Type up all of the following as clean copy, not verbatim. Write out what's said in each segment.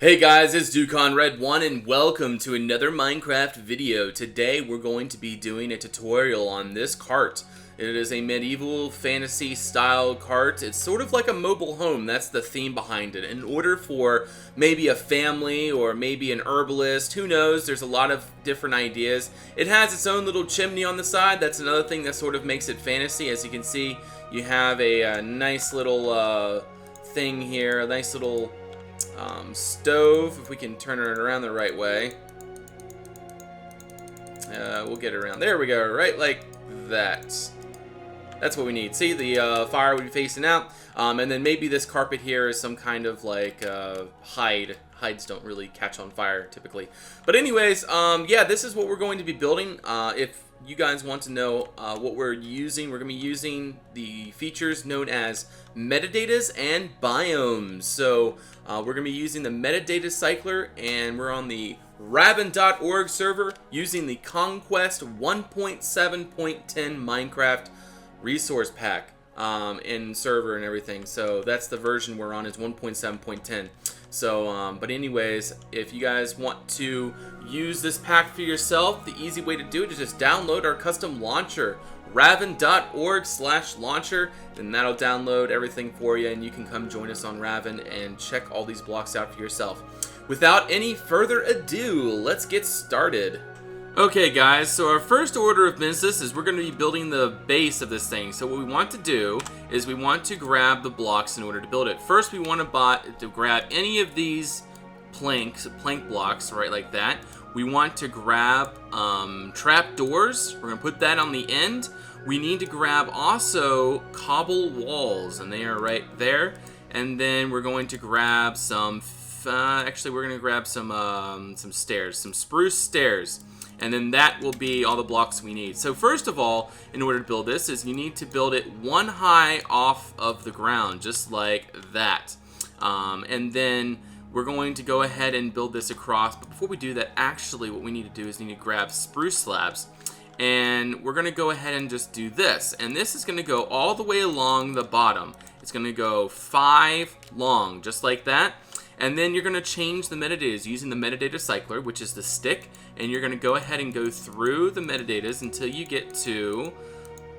Hey guys, it's DuconRed1 and welcome to another Minecraft video. Today we're going to be doing a tutorial on this cart. It is a medieval fantasy style cart. It's sort of like a mobile home. That's the theme behind it. In order for maybe a family or maybe an herbalist, who knows, there's a lot of different ideas. It has its own little chimney on the side. That's another thing that sort of makes it fantasy. As you can see, you have a nice little thing here, a nice little stove, if we can turn it around the right way. We'll get it around. There we go, right like that. That's what we need. See, the fire would be facing out, and then maybe this carpet here is some kind of like hide. Hides don't really catch on fire typically. But anyways, yeah, this is what we're going to be building. If you guys want to know what we're using, we're going to be using the features known as metadatas and biomes. So we're going to be using the metadata cycler, and we're on the Wagon.org server using the Conquest 1.7.10 Minecraft resource pack in server and everything. So that's the version we're on, is 1.7.10. So, but anyways, if you guys want to use this pack for yourself, the easy way to do it is just download our custom launcher, Raven.org/launcher, and that'll download everything for you, and you can come join us on Raven and check all these blocks out for yourself. Without any further ado, let's get started. Okay guys, so our first order of business is we're going to be building the base of this thing. So what we want to do is we want to grab the blocks in order to build it. First we want to grab any of these plank blocks, right, like that. We want to grab trap doors. We're going to put that on the end. We need to grab also cobble walls, and they are right there. And then we're going to grab some, actually we're going to grab some stairs, some spruce stairs. And then that will be all the blocks we need. So first of all, in order to build this, is you need to build it one high off of the ground, just like that. And then we're going to go ahead and build this across. But before we do that, actually what we need to do is need to grab spruce slabs. And we're going to go ahead and just do this. And this is going to go all the way along the bottom. It's going to go 5 long, just like that. And then you're going to change the metadatas using the metadata cycler, which is the stick, and you're going to go ahead and go through the metadatas until you get to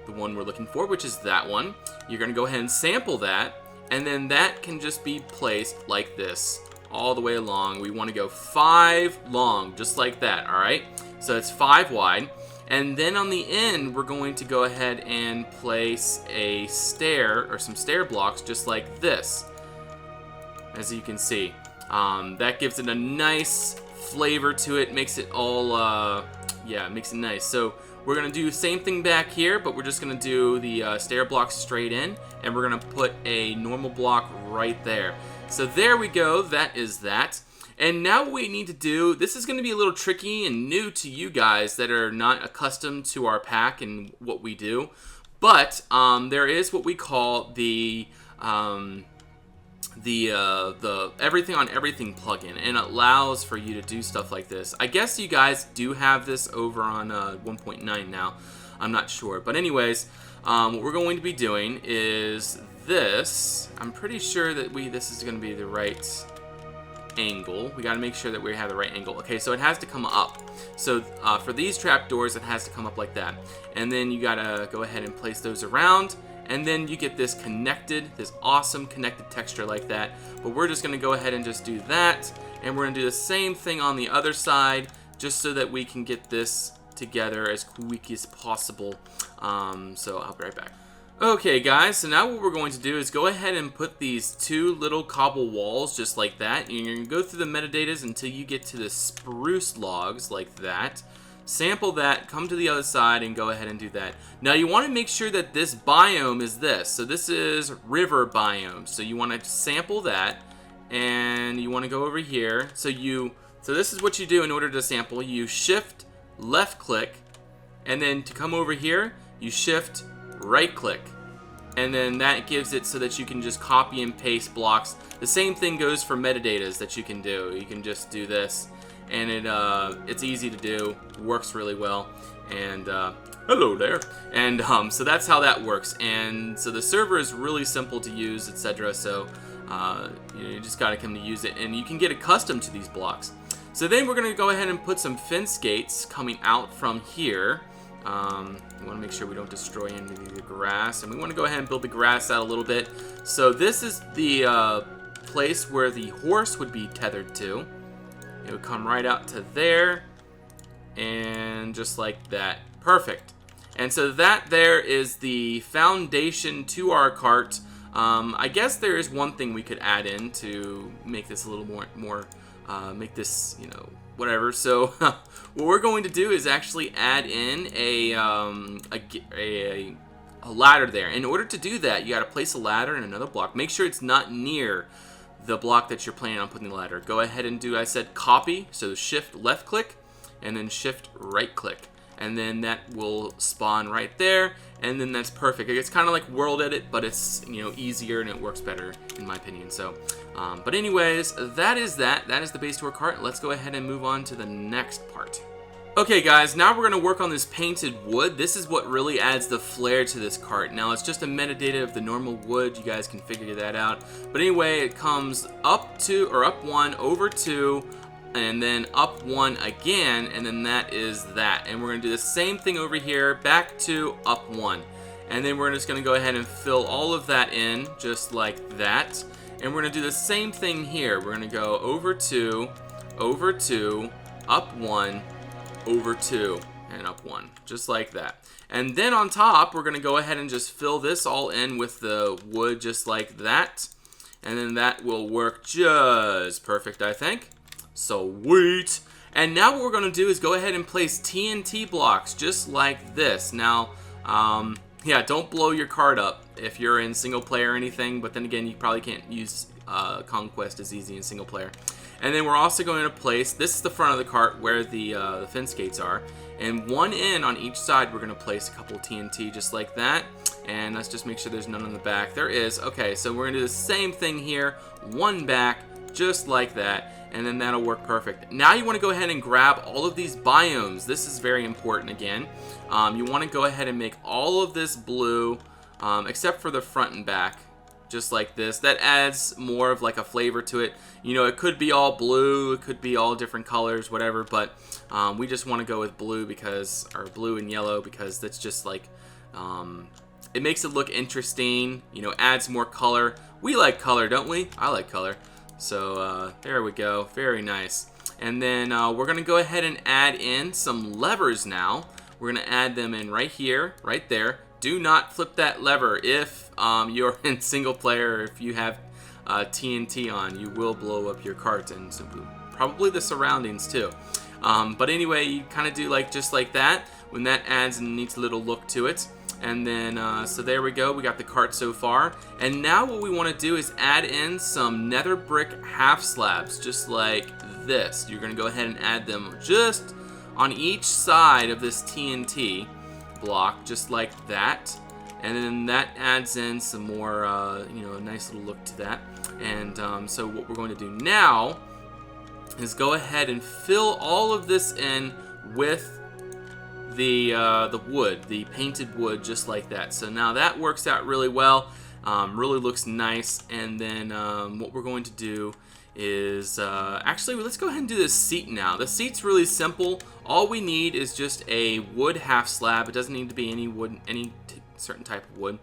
the one we're looking for, which is that one. You're going to go ahead and sample that, and then that can just be placed like this all the way along. We want to go 5 long, just like that, all right? So it's 5 wide. And then on the end, we're going to go ahead and place a stair or some stair blocks just like this. As you can see, that gives it a nice flavor to it, makes it all, yeah, makes it nice. So we're going to do the same thing back here, but we're just going to do the stair blocks straight in, and we're going to put a normal block right there. So there we go, that is that. And now what we need to do, this is going to be a little tricky and new to you guys that are not accustomed to our pack and what we do, but there is what we call the everything on everything plugin, and it allows for you to do stuff like this. I guess you guys do have this over on 1.9 now. I'm not sure, but anyways, what we're going to be doing is this. I'm pretty sure that this is going to be the right angle. We got to make sure that we have the right angle. Okay, so it has to come up. So for these trapdoors, it has to come up like that, and then you got to go ahead and place those around. And then you get this awesome connected texture like that. But we're just going to go ahead and just do that. And we're going to do the same thing on the other side, just so that we can get this together as quick as possible. So I'll be right back. Okay guys, so now what we're going to do is go ahead and put these 2 little cobble walls just like that. And you're going to go through the metadatas until you get to the spruce logs like that. Sample that, come to the other side, and go ahead and do that. Now you want to make sure that this biome is this. So this is river biome. So you want to sample that, and you want to go over here. So this is what you do in order to sample. You shift left click, and then to come over here, you shift right click. And then that gives it so that you can just copy and paste blocks. The same thing goes for metadatas that you can do. You can just do this. And it's easy to do, works really well, and hello there. And so that's how that works. And so the server is really simple to use, etc. So You just got to come to use it, and you can get accustomed to these blocks. So then we're going to go ahead and put some fence gates coming out from here. We want to make sure we don't destroy any of the grass, and we want to go ahead and build the grass out a little bit. So this is the place where the horse would be tethered to. It would come right out to there, and just like that. Perfect. And so that there is the foundation to our cart. I guess there is one thing we could add in to make this a little more make this, you know, whatever. So what we're going to do is actually add in a ladder there. In order to do that, you got to place a ladder in another block. Make sure it's not near the block that you're planning on putting the ladder. Go ahead and do, I said, copy. So shift left click and then shift right click. And then that will spawn right there, and then that's perfect. It's kind of like world edit, but it's, you know, easier and it works better in my opinion. So, but anyways, that is the base to our cart. Let's go ahead and move on to the next part. Okay guys, now we're going to work on this painted wood. This is what really adds the flair to this cart. Now it's just a metadata of the normal wood. You guys can figure that out. But anyway, it comes up 2 or up 1, over 2, and then up 1 again, and then that is that. And we're going to do the same thing over here, back 2, up 1. And then we're just going to go ahead and fill all of that in, just like that. And we're going to do the same thing here. We're going to go over 2, up 1, over 2, and up 1, just like that. And then on top, we're going to go ahead and just fill this all in with the wood, just like that. And then that will work just perfect, I think. Sweet. And now what we're going to do is go ahead and place TNT blocks just like this. Now, yeah, don't blow your cart up if you're in single player or anything, but then again, you probably can't use Conquest as easy in single player. And then we're also going to place, this is the front of the cart where the fence gates are, and one in on each side we're going to place a couple TNT just like that. And let's just make sure there's none on the back. There is. Okay, so we're going to do the same thing here, one back, just like that. And then that'll work perfect. Now you want to go ahead and grab all of these biomes. This is very important again. You want to go ahead and make all of this blue, except for the front and back, just like this. That adds more of like a flavor to it. You know, it could be all blue, it could be all different colors, whatever, but we just want to go with blue because, or blue and yellow, because that's just like, it makes it look interesting, you know, adds more color. We like color, don't we? I like color. So there we go, very nice. And then we're gonna go ahead and add in some levers now. We're gonna add them in right here, right there. Do not flip that lever if you're in single player, or if you have TNT on. You will blow up your cart and probably the surroundings too. But anyway, you kind of do like just like that, when that adds a neat little look to it. And then, so there we go, we got the cart so far. And now what we want to do is add in some nether brick half slabs, just like this. You're going to go ahead and add them just on each side of this TNT block, just like that. And then that adds in some more, you know, a nice little look to that. And so what we're going to do now is go ahead and fill all of this in with the wood, the painted wood, just like that. So now that works out really well, really looks nice. And then what we're going to do is actually, let's go ahead and do this seat now. The seat's really simple. All we need is just a wood half slab. It doesn't need to be any wood, any certain type of wood.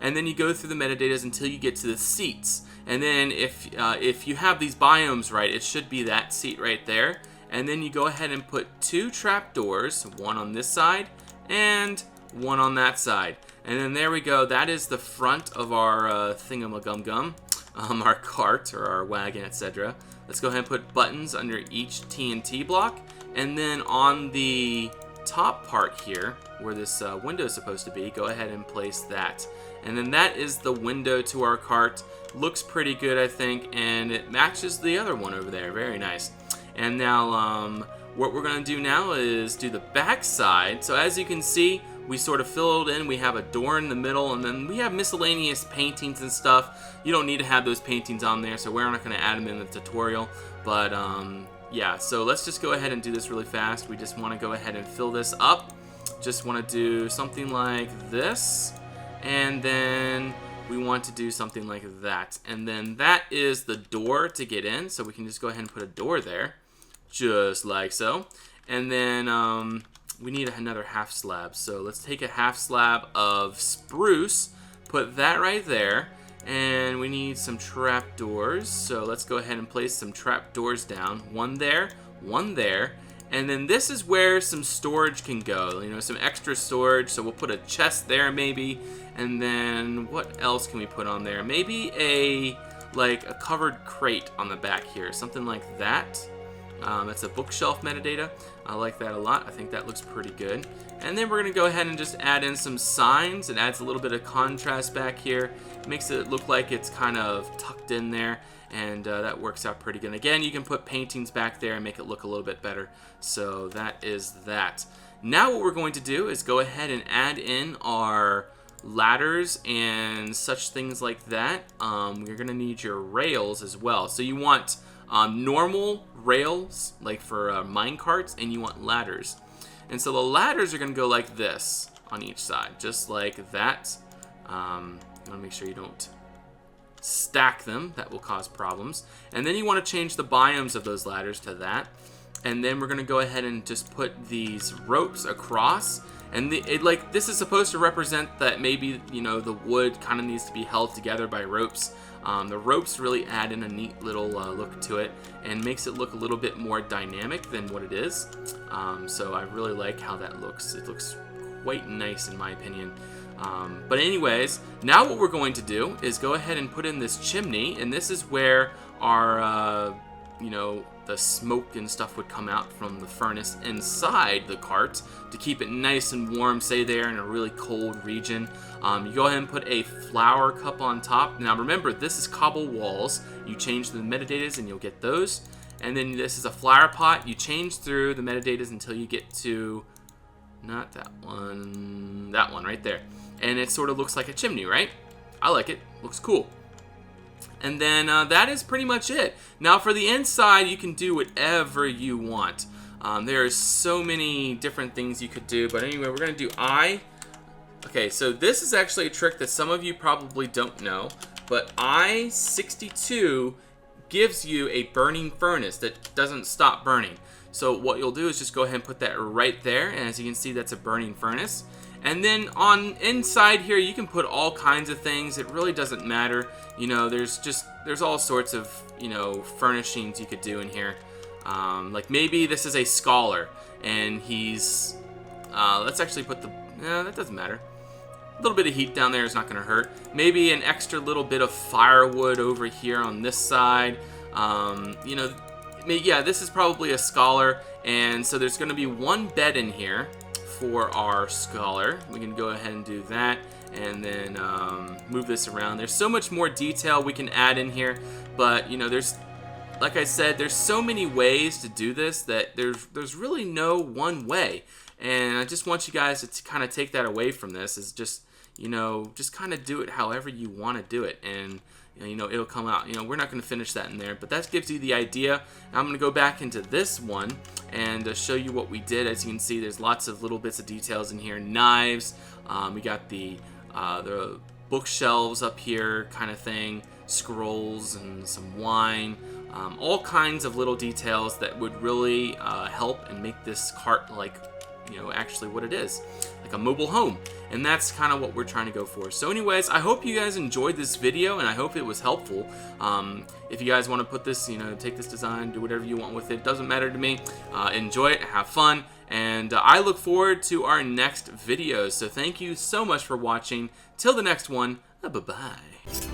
And then you go through the metadatas until you get to the seats. And then if you have these biomes right, it should be that seat right there. And then you go ahead and put 2 trapdoors, one on this side and one on that side. And then there we go. That is the front of our thingamagum-gum, our cart or our wagon, etc. Let's go ahead and put buttons under each TNT block. And then on the top part here, where this window is supposed to be, go ahead and place that. And then that is the window to our cart. Looks pretty good, I think, and it matches the other one over there. Very nice. And now what we're going to do now is do the back side. So as you can see, we sort of filled in. We have a door in the middle, and then we have miscellaneous paintings and stuff. You don't need to have those paintings on there, so we're not going to add them in the tutorial. But yeah, so let's just go ahead and do this really fast. We just want to go ahead and fill this up. Just want to do something like this. And then we want to do something like that. And then that is the door to get in, so we can just go ahead and put a door there, just like so. And then we need another half slab, so let's take a half slab of spruce, put that right there, and we need some trap doors, so let's go ahead and place some trap doors down. One there, and then this is where some storage can go, you know, some extra storage, so we'll put a chest there maybe, and then what else can we put on there? Maybe a covered crate on the back here, something like that. That's a bookshelf metadata. I like that a lot. I think that looks pretty good. And then we're going to go ahead and just add in some signs. It adds a little bit of contrast back here. Makes it look like it's kind of tucked in there. And that works out pretty good. And again, you can put paintings back there and make it look a little bit better. So that is that. Now what we're going to do is go ahead and add in our ladders and such things like that. You're going to need your rails as well. So you want normal rails, like for mine carts, and you want ladders. And so the ladders are going to go like this on each side, just like that. You want to make sure you don't stack them. That will cause problems. And then you want to change the biomes of those ladders to that. And then we're going to go ahead and just put these ropes across. And this is supposed to represent that maybe, you know, the wood kind of needs to be held together by ropes. The ropes really add in a neat little look to it and makes it look a little bit more dynamic than what it is. So I really like how that looks. It looks quite nice in my opinion. But anyways, now what we're going to do is go ahead and put in this chimney, and this is where our, you know, the smoke and stuff would come out from the furnace inside the cart to keep it nice and warm, say there in a really cold region. You go ahead and put a flower cup on top. Now remember, this is cobble walls. You change the metadatas and you'll get those. And then this is a flower pot. You change through the metadatas until you get to, not that one right there. And it sort of looks like a chimney, right? I like it. Looks cool. And then that is pretty much it. Now for the inside, you can do whatever you want. There are so many different things you could do. But anyway, we're going to do Okay, so this is actually a trick that some of you probably don't know. But I-62 gives you a burning furnace that doesn't stop burning. So what you'll do is just go ahead and put that right there. And as you can see, that's a burning furnace. And then on inside here, you can put all kinds of things. It really doesn't matter. You know, there's all sorts of, you know, furnishings you could do in here. Like maybe this is a scholar, and he's, let's actually put that doesn't matter. A little bit of heat down there is not going to hurt. Maybe an extra little bit of firewood over here on this side. You know, yeah, this is probably a scholar, and so there's going to be one bed in here for our scholar. We can go ahead and do that, and then move this around. There's so much more detail we can add in here, but you know, like I said, there's so many ways to do this that there's really no one way. And I just want you guys to kind of take that away from this, is just, you know, just kind of do it however you want to do it, and you know, it'll come out. You know, we're not going to finish that in there, but that gives you the idea. I'm going to go back into this one and show you what we did. As you can see, there's lots of little bits of details in here. Knives, we got the bookshelves up here kind of thing, scrolls and some wine, all kinds of little details that would really help and make this cart like, you know, actually what it is, like a mobile home. And that's kind of what we're trying to go for. So anyways, I hope you guys enjoyed this video, and I hope it was helpful. If you guys want to put this, you know, take this design, do whatever you want with it, doesn't matter to me. Enjoy it, have fun, and I look forward to our next videos. So thank you so much for watching. Till the next one, bye-bye.